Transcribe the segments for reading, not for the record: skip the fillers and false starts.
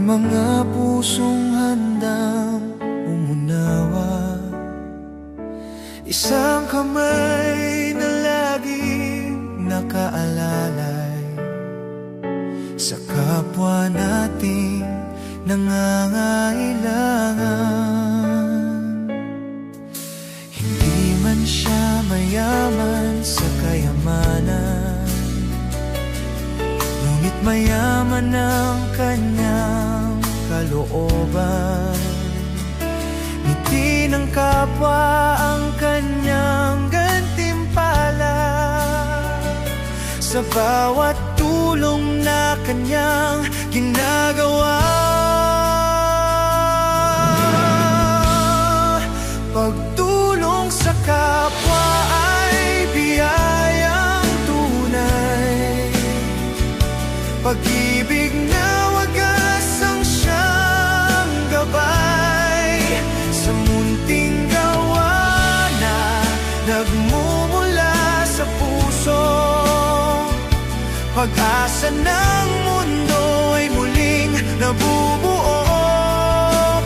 mga pusong handang umunawa, isang kamay na laging nakaalalay sa kapwa nating nangangailangan. Hindi man siya mayaman sa kayamanan, ngunit mayaman ang kanyang kalooban. Ngiti ng kapwa ang kanyang gantimpala sa bawat tulong na kanyang ginagawa. Pagtulong sa kapwa ay biyayang tunay, pag-ibig na wagas ang siyang gabay sa munting gawa na nagmumula sa puso. Pag-asa ng mundo ay muling nabubuo.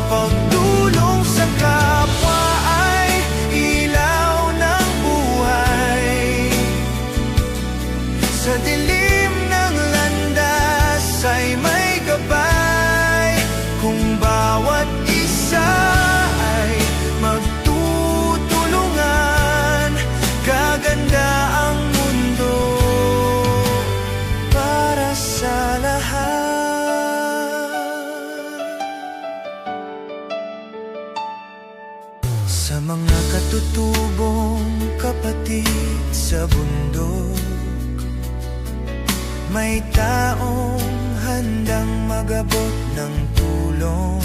Pagtulong sa kapwa ay ilaw ng buhay, sa dilim ng landas ay may gabay. Kung bawat isa ay magtutulungan, gaganda ang mundo para sa lahat. Sa mga katutubong kapatid sa bundok, may taong handang magabot ng tulong,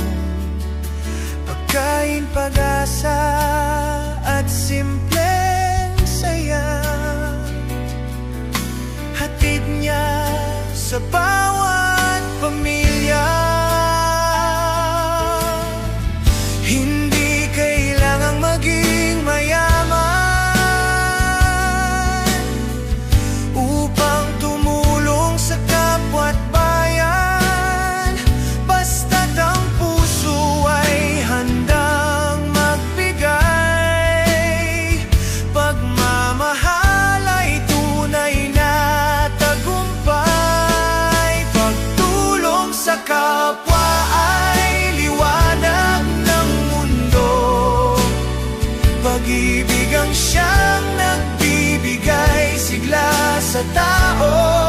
pagkain, pag-asa at simpleng saya. Hatid niya sa bawat pamilya. Hindi kailangang maging mayaman upang tumulong sa kapwa't bayan. Basta't ang puso ay handang magbigay, pagmamahal ay tunay na tagumpay. Pagtulong sa kapwa ay liwanag ng mundo, pag-ibig ang siyang nagbibigay sigla sa tao.